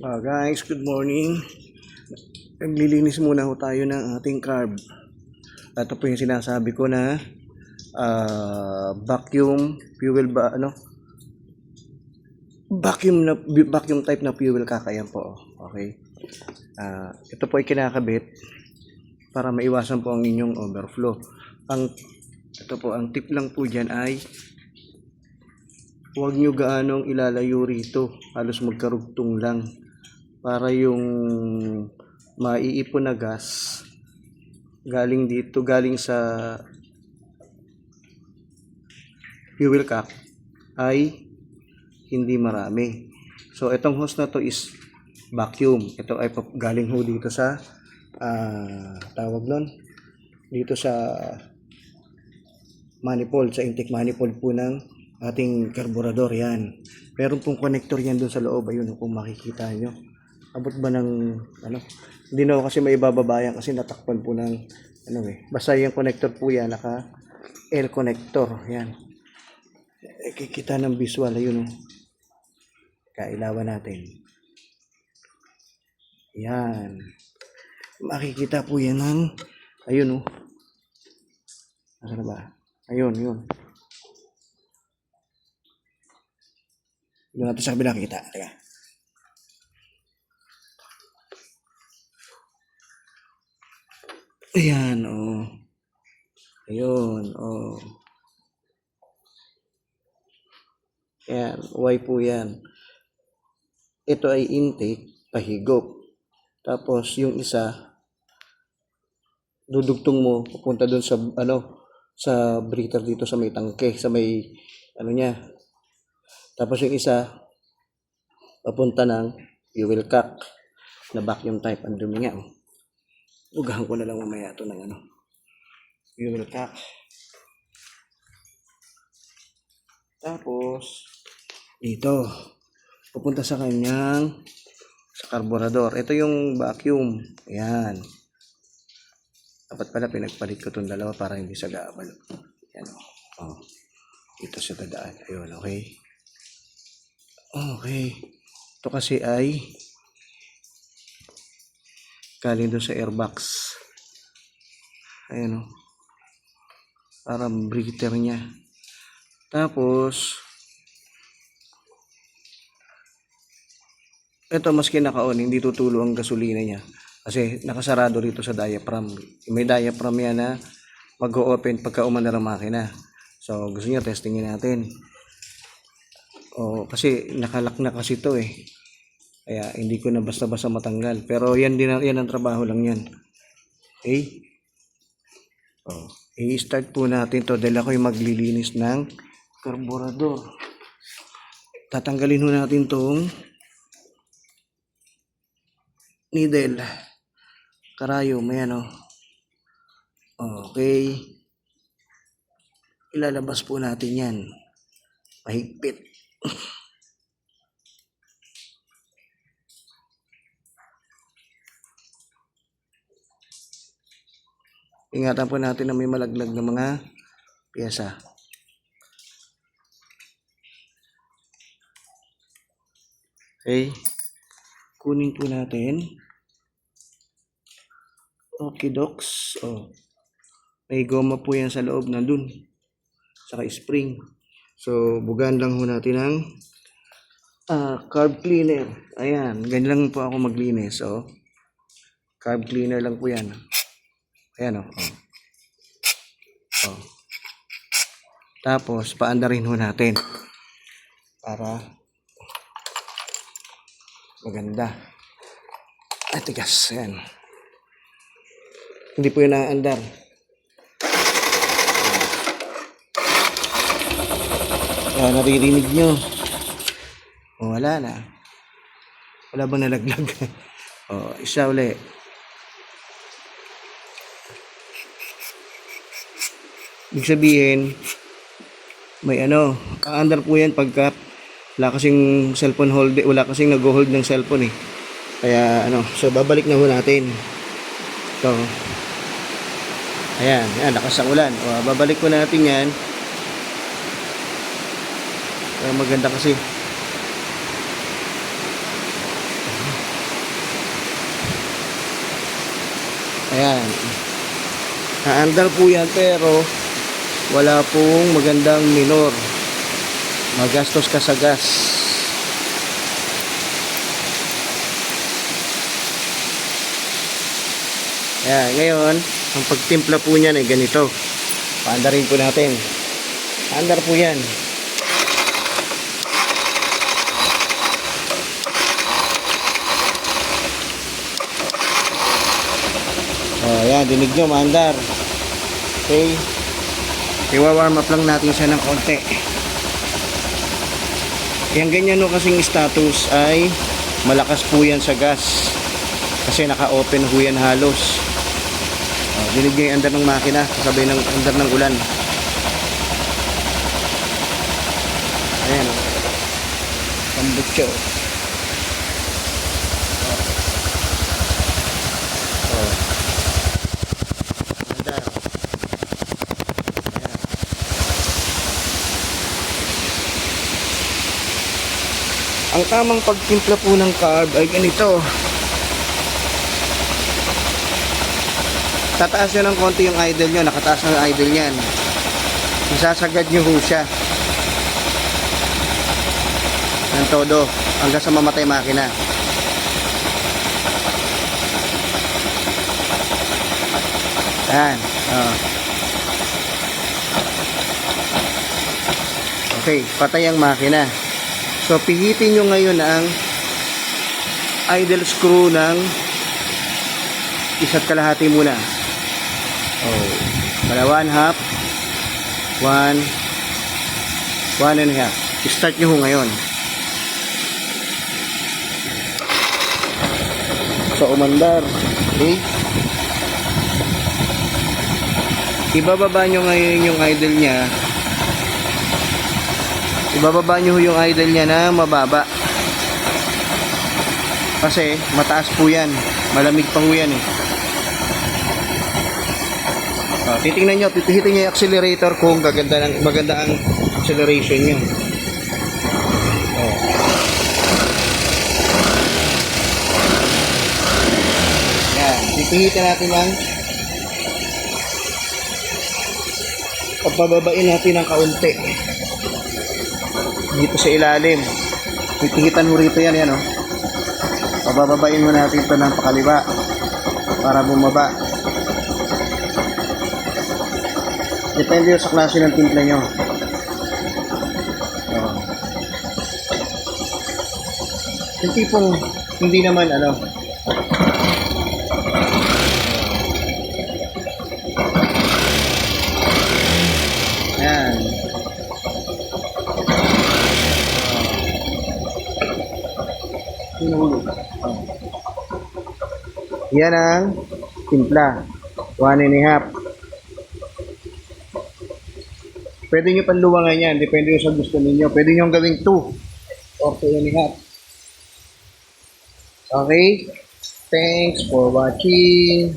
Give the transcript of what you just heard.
Guys, good morning. Naglilinis muna ho tayo ng ating carb. Ito po yung sinasabi ko na vacuum fuel ba vacuum type na fuel kakayan po. Okay. Ito po ay kinakabit para maiwasan po ang inyong overflow. Ang tip lang po diyan ay huwag nyo gaanong ilalayo rito, halos magkarugtong lang para yung maiipon na gas galing sa fuel cap ay hindi marami. So itong hose na to is vacuum. Ito ay galing ho dito sa dito sa manifold, sa intake manifold po ng ating karburador. Yan, meron pong connector yan dun sa loob. Ayun kung makikita nyo, abot ba ng hindi na ako kasi may ibababayan kasi natakpan po ng basta yung connector po yan, naka L connector yan. Kikita ng visual. Ayun kailawan natin yan, makikita po yan ng ayun nasa na ba, ayun doon natin sa kabila kita. Teka. Ayan, ayun, ayan, Y po yan. Ito ay intake, pahigop. Tapos yung isa dudugtong mo papunta doon sa sa breather dito sa may tangke, sa may niya. Tapos yung isa papunta ng fuel cap na vacuum type. Ang dumi nga. Ugahan ko na lang mamaya ito ng fuel cap. Tapos dito pupunta sa kanyang karburador. Ito yung vacuum. Ayan. Dapat pala pinagpalit ko itong dalawa para hindi sa gaabal. Ayan dito sa dadaan. Ayun, okay. Okay. Ito kasi ay galing doon sa airbox. Ayan para breather niya. Tapos ito, maski naka-on, hindi tutulo ang gasolina niya kasi nakasarado rito sa diaphragm. May diaphragm yan na mag-o-open pagka umandar ang makina. So gusto niya testingin natin. Kasi nakalock na kasi ito kaya hindi ko na basta-basta matanggal. Pero yan ang trabaho lang yan. Okay? I-start po natin to dahil ako yung maglilinis ng karburador. Tatanggalin ho natin tong needle, karayom. Ayan okay, ilalabas po natin yan mahigpit. Ingatan po natin na may malaglag na mga piyesa. Okay, kunin po natin. Okay, docs. May goma po yan sa loob, nandun, saka spring. So bugan lang ho natin ng carb cleaner. Ayan, ganyan lang po ako maglinis. Carb cleaner lang po yan. Ayan Tapos paandarin ho natin para maganda. Tigas. Ayan, hindi po yun naandar. Naririnig nyo. Wala na. Wala bang nalaglag? Isa uli. Ibig sabihin, may aandar po yan pagka wala kasing cellphone hold, wala kasing nag-hold ng cellphone Kaya so babalik na ho natin. Ito. Ayan, lakas ang ulan. Babalik ko natin yan. Maganda kasi. Ayan. Naandar po yan pero wala pong magandang minor. Magastos ka sa gas. Ayan. Ngayon, ang pagtimpla po niyan ay ganito. Paandarin po natin. Andar po yan. Ayan, dinig nyo, maandar. Okay. Iwa-warm up lang natin siya ng konti. Yung ganyan no kasing status ay malakas po yan sa gas. Kasi naka-open ho yan halos. Dinig nyo yung andar ng makina, kasabay ng andar ng ulan. Ayan o. Pambutso. Ang tamang pagtimpla po ng carb ay ganito. Tataas nyo ng konti yung idle nyo. Nakataas na yung idle nyan. Isasagad nyo ho siya ng todo hanggang sa mamatay makina. Ayan. Okay, patay ang makina. So, pihitin nyo ngayon ang idle screw ng 1.5 muna. Oh, para 1/2, 1, 1.5. Start nyo ho ngayon. So, umandar. Okay. Ibababa nyo ngayon yung idle nya. Ibababa nyo yung idle nya na mababa. Kasi mataas po yan. Malamig pa po yan eh. Titingnan nyo, pipihitin nyo yung accelerator kung maganda ang acceleration nyo. Yan, pipihitin natin ang pagbababain natin ng kaunti dito sa ilalim. Pipihitan mo rito yan, yan o. Pabababain mo natin ito ng pakaliwa para bumaba. Depende sa klase ng timpla nyo. Yung tipong hindi naman ano. Ayan. Yan ang timpla. 1.5. Pwede nyo panluwangan yan. Depende sa gusto ninyo. Pwede nyo gawing 2 or 2.5. Okay? Thanks for watching.